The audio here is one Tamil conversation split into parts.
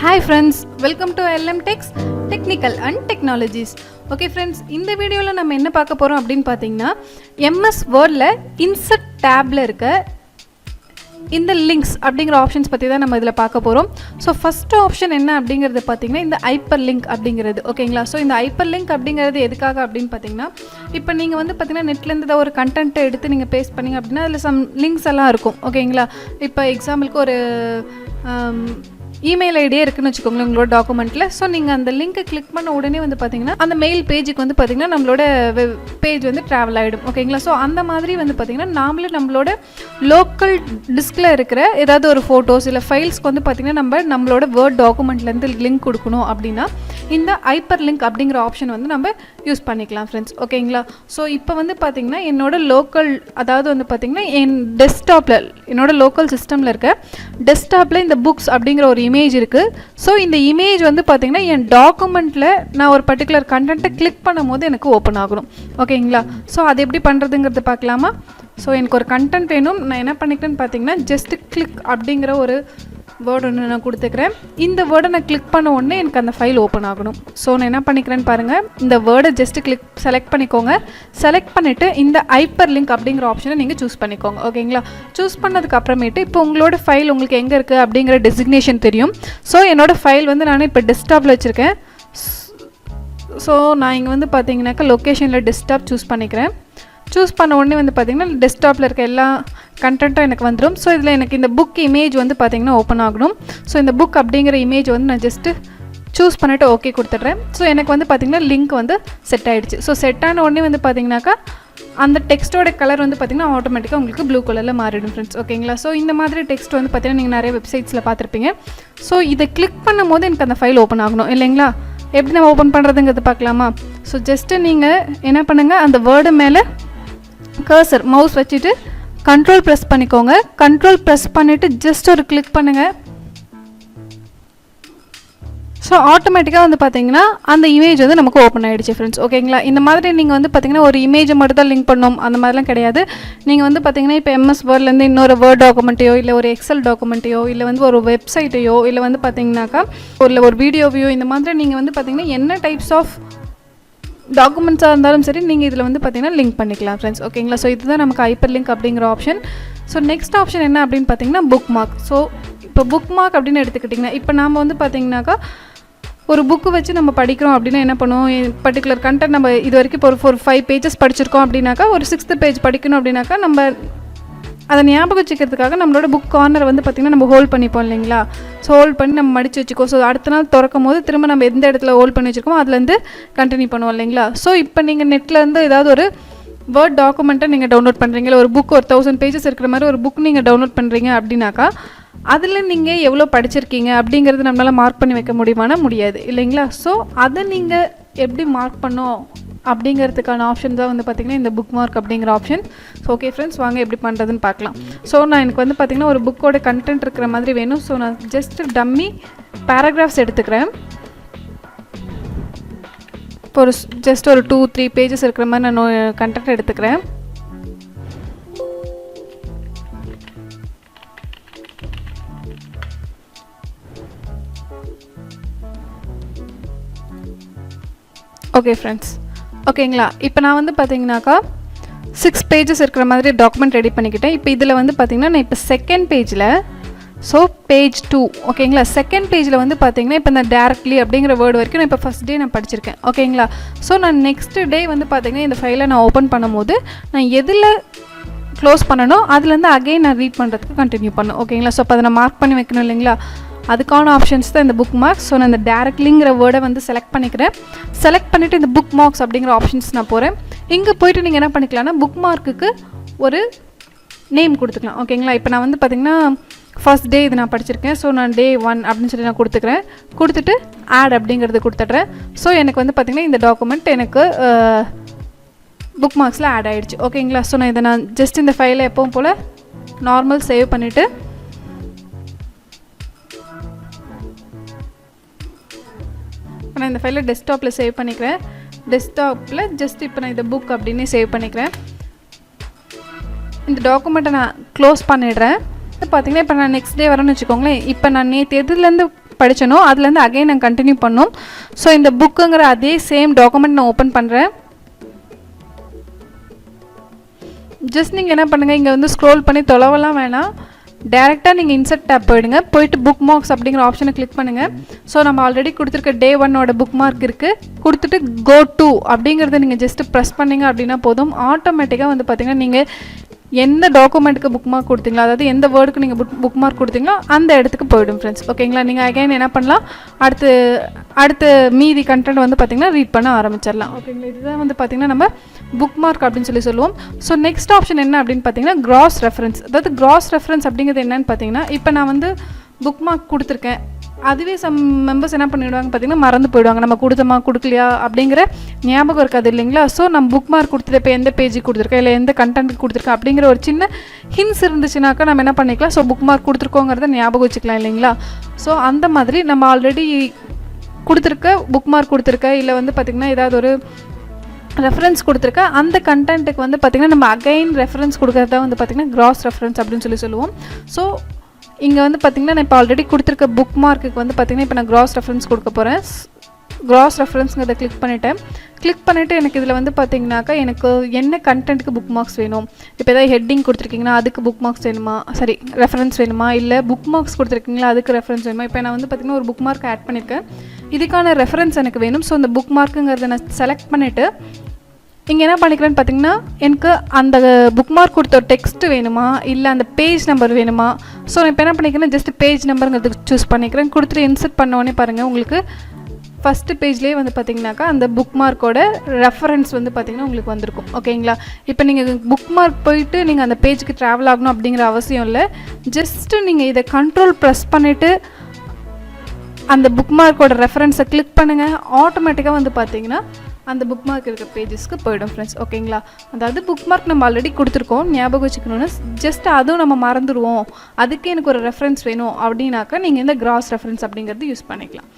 Hi friends, welcome to LM Techs Technical and Technologies. Okay friends, இந்த வீடியோல நம்ம என்ன பார்க்க போறோம் அப்படினு பாத்தீங்கன்னா MS Wordல insert tabல இருக்க இந்த links அப்படிங்கற ஆப்ஷன்ஸ் பத்தி தான் நம்ம இதல பார்க்க போறோம். சோ ஃபர்ஸ்ட் ஆப்ஷன் என்ன அப்படிங்கறது பாத்தீங்கன்னா இந்த hyperlink அப்படிங்கிறது. ஓகேங்களா? சோ இந்த hyperlink அப்படிங்கிறது எதுக்காக அப்படினு பாத்தீங்கன்னா இப்போ நீங்க வந்து பாத்தீங்கன்னா நெட்ல இருந்து ஒரு கண்டென்ட் எடுத்து நீங்க பேஸ்ட் பண்ணீங்க அப்படினா அதுல some links எல்லாம் இருக்கும். ஓகேங்களா? இப்போ எக்ஸாம்பிளுக்கு ஒரு email ID இருக்குன்னு வெச்சுக்கோங்க உங்களோட டாக்குமெண்ட்ல. சோ நீங்க அந்த லிங்கை கிளிக் பண்ண உடனே வந்து பாத்தீங்கன்னா அந்த மெயில் பேஜுக்கு வந்து பாத்தீங்கன்னா நம்மளோட பேஜ் வந்து டிராவல் ஆயிடும். ஓகேங்களா? சோ அந்த மாதிரி வந்து பாத்தீங்கன்னா நாமளே நம்மளோட லோக்கல் டிஸ்க்ல இருக்கிற ஏதாவது ஒரு போட்டோஸ் இல்ல ஃபைல்ஸ்க்கு வந்து பாத்தீங்கன்னா நம்மளோட வேர்ட் டாக்குமெண்ட்ல இருந்து லிங்க் கொடுக்கணும் அப்படினா இந்த hyperlink அப்படிங்கற ஆப்ஷன் வந்து நம்ம யூஸ் பண்ணிக்கலாம் फ्रेंड्स. ஓகேங்களா? சோ இப்போ வந்து பாத்தீங்கன்னா என்னோட லோக்கல் அதாவது வந்து பாத்தீங்கன்னா என் டெஸ்க்டாப்ல என்னோட லோக்கல் சிஸ்டம்ல இருக்க டெஸ்க்டாப்ல இந்த புக்ஸ் அப்படிங்கற ஒரு இமேஜ் இருக்கு. சோ இந்த இமேஜ் வந்து பாத்தீங்கன்னா என் டாக்குமெண்ட்ல நான் ஒரு பர்టిక్యులர் கண்டென்ட்டை கிளிக் பண்ணும்போது எனக்கு ஓபன் ஆகும். ஓகேங்களா? சோ அது எப்படி பண்றதுங்கறத பார்க்கலாமா? சோ எனக்கு ஒரு கண்டென்ட் வேணும். நான் என்ன பண்ணிட்டேன்னு பாத்தீங்கன்னா ஜஸ்ட் கிளிக் அப்படிங்கற ஒரு வேர்ட் ஒன்னு நான் கொடுத்துக்கிறேன். இந்த வேர்டை நான் கிளிக் பண்ண உடனே எனக்கு அந்த ஃபைல் ஓபன் ஆகணும். சோ நான் என்ன பண்ணிக்கிறேன்னு பாருங்க. இந்த வேர்டை ஜஸ்ட் செலக்ட் பண்ணிக்கோங்க. செலக்ட் பண்ணிட்டு இந்த hyperlink அப்படிங்கற ஆப்ஷனை நீங்க சூஸ் பண்ணிக்கோங்க. ஓகேங்களா? சூஸ் பண்ணதுக்கு அப்புறமேட்டு இப்போ உங்களோட ஃபைல் உங்களுக்கு எங்க இருக்கு அப்படிங்கற டெசிக்னேஷன் தெரியும். சோ என்னோட ஃபைல் வந்து நான் இப்போ டெஸ்க்டாப்ல வச்சிருக்கேன். சோ நான் இங்க வந்து பாத்தீங்கன்னாக்க லொகேஷன்ல டெஸ்க்டாப் சூஸ் பண்ணிக்கிறேன். சூஸ் பண்ண உடனே வந்து பாத்தீங்கன்னா டெஸ்க்டாப்ல இருக்க எல்லா கண்டென்ட்டும் எனக்கு வந்துரும். சோ இதுல எனக்கு இந்த புக் இமேஜ் வந்து பாத்தீங்கன்னா ஓபன் ஆகணும். சோ இந்த புக் அப்படிங்கற இமேஜ் வந்து நான் ஜஸ்ட் சூஸ் பண்ணிட்டு ஓகே கொடுத்துறேன். சோ எனக்கு வந்து பாத்தீங்கன்னா லிங்க் வந்து செட் ஆயிடுச்சு. சோ செட் ஆன உடனே வந்து பாத்தீங்கன்னாக்க அந்த டெக்ஸ்டோட கலர் வந்து பாத்தீங்கன்னா ஆட்டோமேட்டிக்கா உங்களுக்கு ப்ளூ கலர்ல மாறிடும் फ्रेंड्स. ஓகேங்களா? சோ இந்த மாதிரி டெக்ஸ்ட் வந்து பாத்தீங்கன்னா நீங்க நிறைய வெப்சைட்ஸ்ல பாத்திருப்பீங்க. சோ இத கிளிக் பண்ணும்போது எனக்கு அந்த ஃபைல் ஓபன் ஆகணும் இல்லைங்களா? எப்படி நம்ம ஓபன் பண்றதுங்கிறத பார்க்கலாமா? சோ ஜஸ்ட் நீங்க என்ன பண்ணுங்க அந்த வேர்ட் மேல கர்சர் மவுஸ் வச்சிட்டு கண்ட்ரோல் பிரஸ் பண்ணிக்கோங்க. கண்ட்ரோல் பிரஸ் பண்ணிட்டு ஜஸ்ட் ஒரு கிளிக் பண்ணுங்க. ஸோ ஆட்டோமேட்டிக்காக வந்து பார்த்தீங்கன்னா அந்த இமேஜ் வந்து நமக்கு ஓப்பன் ஆகிடுச்சு ஃப்ரெண்ட்ஸ். ஓகேங்களா? இந்த மாதிரி நீங்கள் வந்து பார்த்தீங்கன்னா ஒரு இமேஜை மட்டும் தான் லிங்க் பண்ணணும் அந்த மாதிரிலாம் கிடையாது. நீங்கள் வந்து பார்த்தீங்கன்னா இப்போ MS வேர்ட்லேருந்து இன்னொரு வேர்ட் டாக்குமெண்ட்டையோ இல்லை ஒரு எக்ஸல் டாக்குமெண்ட்டையோ இல்லை வந்து ஒரு வெப்சைட்டையோ இல்லை வந்து பார்த்தீங்கன்னாக்கா ஒரு வீடியோவையோ இந்த மாதிரி நீங்கள் வந்து பார்த்தீங்கன்னா என்ன டைப்ஸ் ஆஃப் டாக்குமெண்ட்ஸாக இருந்தாலும் சரி நீங்கள் இதில் வந்து பார்த்தீங்கன்னா லிங்க் பண்ணிக்கலாம் ஃப்ரெண்ட்ஸ். ஓகேங்களா? ஸோ இதுதான் நமக்கு hyperlink அப்படிங்கிற ஆப்ஷன். ஸோ நெக்ஸ்ட் ஆப்ஷன் என்ன அப்படின்னு பார்த்தீங்கன்னா புக் மார்க். ஸோ இப்போ புக் மார்க் அப்படின்னு எடுத்துக்கிட்டிங்கன்னா இப்போ நாம் வந்து பார்த்தீங்கன்னாக்கா ஒரு புக்கு வச்சு நம்ம படிக்கிறோம் அப்படின்னா என்ன பண்ணுவோம் பர்டிகுலர் கண்டென்ட் நம்ம இது வரைக்கும் இப்போ ஒரு 5 பேஜஸ் படிச்சிருக்கோம் அப்படின்னாக்கா ஒரு 6th பேஜ் படிக்கணும் அப்படின்னாக்கா நம்ம அதை ஞாபகம் வச்சுக்கிறதுக்காக நம்மளோட புக் கார்னர் வந்து பார்த்திங்கன்னா நம்ம ஹோல்ட் பண்ணிப்போம் இல்லைங்களா? ஸோ ஹோல்ட் பண்ணி நம்ம மடித்து வச்சுக்கோ. ஸோ அடுத்த நாள் திறக்கும் போது திரும்ப நம்ம எந்த இடத்துல ஹோல்ட் பண்ணி வச்சுருக்கோமோ அதுலேருந்து கண்டினியூ பண்ணுவோம் இல்லைங்களா? ஸோ இப்போ நீங்கள் நெட்லேருந்து ஏதாவது ஒரு வேர்ட் டாக்குமெண்ட்டை நீங்கள் டவுன்லோட் பண்ணுறீங்க இல்லை ஒரு புக் ஒரு 1000 பேஜஸ் இருக்கிற மாதிரி ஒரு புக் நீங்கள் டவுன்லோட் பண்ணுறீங்க அப்படின்னாக்கா அதில் நீங்கள் எவ்வளோ படிச்சிருக்கீங்க அப்படிங்கிறது நம்மளால் மார்க் பண்ணி வைக்க முடியுமானா முடியாது இல்லைங்களா? ஸோ அதை நீங்கள் எப்படி மார்க் பண்ணோம் அப்படிங்கிறதுக்கான ஆப்ஷன் தான் வந்து பார்த்திங்கன்னா இந்த புக் மார்க் அப்படிங்கிற ஆப்ஷன். ஸோ ஓகே ஃப்ரெண்ட்ஸ் வாங்க எப்படி பண்ணுறதுன்னு பார்க்கலாம். ஸோ நான் எனக்கு வந்து பார்த்திங்கன்னா ஒரு புக்கோட கண்டென்ட் இருக்கிற மாதிரி வேணும். ஸோ நான் ஜஸ்ட் டம்மி பேராகிராஃப்ஸ் எடுத்துக்கிறேன். இப்போ ஒரு ஜஸ்ட் ஒரு 2-3 பேஜஸ் இருக்கிற மாதிரி நான் கண்டென்ட் எடுத்துக்கிறேன். Okay friends. ஓகேங்களா? இப்போ நான் வந்து பார்த்தீங்கன்னாக்கா 6 பேஜஸ் இருக்கிற மாதிரி டாக்குமெண்ட் ரெடி பண்ணிக்கிட்டேன். இப்போ இதில் வந்து பார்த்தீங்கன்னா நான் இப்போ செகண்ட் பேஜில் ஸோ பேஜ் 2 ஓகேங்களா? செகண்ட் பேஜில் வந்து பார்த்தீங்கன்னா இப்போ இந்த டேரக்ட்லி அப்படிங்கிற வேர்டு வரைக்கும் நான் இப்போ ஃபஸ்ட் டே நான் படிச்சிருக்கேன். ஓகேங்களா? ஸோ நான் நெக்ஸ்ட் டே வந்து பார்த்தீங்கன்னா இந்த ஃபைலை நான் ஓப்பன் பண்ணும்போது நான் எதில் க்ளோஸ் பண்ணணும் அதுலேருந்து அகெயின் நான் ரீட் பண்ணுறதுக்கு கண்டினியூ பண்ணணும். ஓகேங்களா? ஸோ அப்போ அதை நான் மார்க் பண்ணி வைக்கணும் இல்லைங்களா? அதுக்கான ஆப்ஷன்ஸ் தான் இந்த புக் மார்க்ஸ். ஸோ நான் இந்த டேரக்ட்லிங்கிற வேர்டை வந்து செலக்ட் பண்ணிக்கிறேன். செலக்ட் பண்ணிவிட்டு இந்த புக் மார்க்ஸ் அப்படிங்கிற ஆப்ஷன்ஸ் நான் போகிறேன். இங்கே போய்ட்டு நீங்கள் என்ன பண்ணிக்கலாம்னா புக் மார்க்குக்கு ஒரு நேம் கொடுத்துக்கலாம். ஓகேங்களா? இப்போ நான் வந்து பார்த்திங்கன்னா ஃபர்ஸ்ட் டே இது நான் படிச்சிருக்கேன். ஸோ நான் Day 1 அப்படின்னு சொல்லி நான் கொடுத்துக்கிறேன். கொடுத்துட்டு ஆட் அப்படிங்கிறது கொடுத்துட்றேன். ஸோ எனக்கு வந்து பார்த்திங்கன்னா இந்த டாக்குமெண்ட் எனக்கு புக் மார்க்ஸில் ஆட் ஆகிடுச்சு. ஓகேங்களா? ஸோ நான் ஜஸ்ட் இந்த ஃபைலை எப்பவும் போல் நார்மல் சேவ் பண்ணிவிட்டு நான் இந்த ஃபைலை டெஸ்க்டாப்பில் சேவ் பண்ணிக்கிறேன். டெஸ்க்டாப்பில் ஜஸ்ட் இப்போ நான் இந்த புக் அப்படின்னு சேவ் பண்ணிக்கிறேன். இந்த டாக்குமெண்ட்டை நான் க்ளோஸ் பண்ணிடுறேன். பார்த்தீங்கன்னா இப்போ நான் நெக்ஸ்ட் டே வரேன்னு வச்சுக்கோங்களேன். இப்போ நான் நேற்று எதுலேருந்து படிச்சனோ அதுலேருந்து அகைன் நான் கண்டினியூ பண்ணோம். ஸோ இந்த புக்குங்கிற அதே சேம் டாக்குமெண்ட் நான் ஓப்பன் பண்ணுறேன். ஜஸ்ட் நீங்கள் என்ன பண்ணுங்கள், இங்கே வந்து ஸ்க்ரோல் பண்ணி தொலைவெல்லாம் வேணாம், டேரெக்டாக நீங்கள் இன்சர்ட் டேப் போயிடுங்க. போயிட்டு புக் மார்க்ஸ் அப்படிங்கிற ஆப்ஷனை கிளிக் பண்ணுங்கள். ஸோ நம்ம ஆல்ரெடி கொடுத்துருக்க Day 1 புக் மார்க் இருக்குது. கொடுத்துட்டு Go to அப்படிங்கிறத நீங்கள் ஜஸ்ட்டு ப்ரெஸ் பண்ணிங்க அப்படின்னா போதும். ஆட்டோமேட்டிக்காக வந்து பார்த்திங்கன்னா நீங்கள் எந்த டாக்குமெண்ட்டுக்கு புக் மார்க் கொடுத்தீங்களோ, அதாவது எந்த வேர்டுக்கு நீங்கள் புக் மார்க் கொடுத்தீங்களோ அந்த இடத்துக்கு போய்டும் ஃப்ரெண்ட்ஸ். ஓகேங்களா? நீங்கள் அகைன் என்ன பண்ணலாம், அடுத்து மீதி கண்டென்ட் வந்து பார்த்திங்கன்னா ரீட் பண்ண ஆரம்பிச்சிடலாம். ஓகேங்களா? இதுதான் வந்து பார்த்திங்கன்னா நம்ம புக் மார்க் அப்படின்னு சொல்லுவோம். ஸோ நெக்ஸ்ட் ஆப்ஷன் என்ன அப்படின்னு பார்த்தீங்கன்னா கிராஸ் ரெஃபரன்ஸ். அதாவது கிராஸ் ரெஃபரன்ஸ் அப்படிங்கிறது என்னன்னு பார்த்தீங்கன்னா, இப்போ நான் வந்து புக் மார்க் கொடுத்துருக்கேன், அதுவே சம் மெம்பர்ஸ் என்ன பண்ணிவிடுவாங்க பார்த்தீங்கன்னா மறந்து போயிடுவாங்க, நம்ம கொடுத்தோமா கொடுக்கலையா அப்படிங்கிற ஞாபகம் இருக்காது இல்லைங்களா? ஸோ நம்ம புக் மார்க் கொடுத்துட்டு இப்போ எந்த பேஜுக்கு கொடுத்துருக்கேன், இல்லை எந்த கண்டென்ட்டுக்கு கொடுத்துருக்கேன் அப்படிங்கிற ஒரு சின்ன ஹின்ஸ் இருந்துச்சுனாக்கா நம்ம என்ன பண்ணிக்கலாம், ஸோ புக் மார்க் கொடுத்துருக்கோங்கிறத ஞாபகம் வச்சுக்கலாம் இல்லைங்களா? ஸோ அந்த மாதிரி நம்ம ஆல்ரெடி கொடுத்துருக்க புக் மார்க் கொடுத்துருக்க, இல்லை வந்து பார்த்திங்கன்னா ஏதாவது ஒரு ரெஃபரன்ஸ் கொடுத்துருக்க அந்த கண்டென்ட்டுக்கு வந்து பார்த்திங்கன்னா நம்ம அகைன் ரெஃபரன்ஸ் கொடுக்குறதா வந்து பார்த்திங்கன்னா கிராஸ் ரெஃபரன்ஸ் அப்படின்னு சொல்லுவோம். ஸோ இங்கே வந்து பார்த்திங்கன்னா நான் இப்போ ஆல்ரெடி கொடுத்துருக்க புக் மார்க்குக்கு வந்து பார்த்திங்கன்னா இப்போ நான் கிராஸ் ரெஃபரன்ஸ் கொடுக்க போகிறேன். கிராஸ் ரெஃபரன்ஸுங்கிறத கிளிக் பண்ணிவிட்டு எனக்கு இதில் வந்து பார்த்திங்கனாக்கா எனக்கு என்ன கண்டென்ட்டுக்கு புக் மார்க்ஸ் வேணும். இப்போ ஏதாவது ஹெட்டிங் கொடுத்துருக்கீங்கன்னா அதுக்கு புக் மார்க்ஸ் வேணுமா, சரி ரெஃபரன்ஸ் வேணுமா, இல்லை புக் மார்க்ஸ் கொடுத்துருக்கீங்களா அதுக்கு ரெஃபரன்ஸ் வேணுமா. இப்போ நான் வந்து பார்த்திங்கன்னா ஒரு புக் மார்க் ஆட் பண்ணியிருக்கேன், இதுக்கான ரெஃபரன்ஸ் எனக்கு வேணும். ஸோ அந்த புக் மார்க்குங்கிறத நான் செலக்ட் பண்ணிவிட்டு இங்கே என்ன பண்ணிக்கிறேன்னு பார்த்தீங்கன்னா எனக்கு அந்த புக் மார்க் கொடுத்த டெக்ஸ்ட் வேணுமா, இல்லை அந்த பேஜ் நம்பர் வேணுமா. ஸோ நான் இப்போ என்ன பண்ணிக்கிறேன், ஜஸ்ட் பேஜ் நம்பருங்கிறதுக்கு சூஸ் பண்ணிக்கிறேன். கொடுத்துட்டு இன்சர்ட் பண்ணோடனே பாருங்கள் உங்களுக்கு ஃபஸ்ட்டு பேஜ்லேயே வந்து பார்த்திங்கனாக்கா அந்த புக் மார்க்கோட ரெஃபரன்ஸ் வந்து பார்த்திங்கன்னா உங்களுக்கு வந்திருக்கும். ஓகேங்களா? இப்போ நீங்கள் புக் மார்க் போயிட்டு நீங்கள் அந்த பேஜுக்கு ட்ராவல் ஆகணும் அப்படிங்கிற அவசியம் இல்லை. ஜஸ்ட்டு நீங்கள் இதை கண்ட்ரோல் ப்ரெஸ் பண்ணிவிட்டு அந்த புக் மார்க்கோட ரெஃபரன்ஸை கிளிக் பண்ணுங்கள். ஆட்டோமேட்டிக்காக வந்து பார்த்திங்கன்னா அந்த புக் மார்க் இருக்க பேஜஸ்க்கு போய்டும் ஃப்ரெண்ட்ஸ். ஓகேங்களா? அதாவது புக் மார்க் நம்ம ஆல்ரெடி கொடுத்துருக்கோம், ஞாபகம் வச்சுக்கணும்னு ஜஸ்ட் அதுவும் நம்ம மறந்துடுவோம், அதுக்கு எனக்கு ஒரு ரெஃபரன்ஸ் வேணும் அப்படின்னாக்கா நீங்கள் இந்த கிராஸ் ரெஃபரன்ஸ் அப்படிங்கிறது யூஸ் பண்ணிக்கலாம்.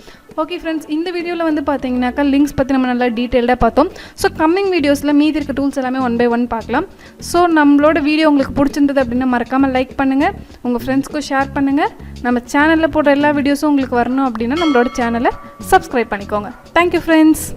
ஓகே ஃப்ரெண்ட்ஸ், இந்த வீடியோவில் வந்து பார்த்தீங்கன்னாக்கா லிங்க்ஸ் பற்றி நம்ம நல்லா டீட்டெயில்டாக பார்த்தோம். ஸோ கம்மிங் வீடியோஸில் மீதி இருக்க டூல்ஸ் எல்லாமே 1 by 1 பார்க்கலாம். ஸோ நம்மளோட வீடியோ உங்களுக்கு பிடிச்சிருந்தது அப்படின்னா மறக்காமல் லைக் பண்ணுங்கள், உங்கள் ஃப்ரெண்ட்ஸ்க்கும் ஷேர் பண்ணுங்கள். நம்ம சேனலில் போடுற எல்லா வீடியோஸும் உங்களுக்கு வரணும் அப்படின்னா நம்மளோட சேனலை சப்ஸ்கிரைப் பண்ணிக்கோங்க. Thank you friends.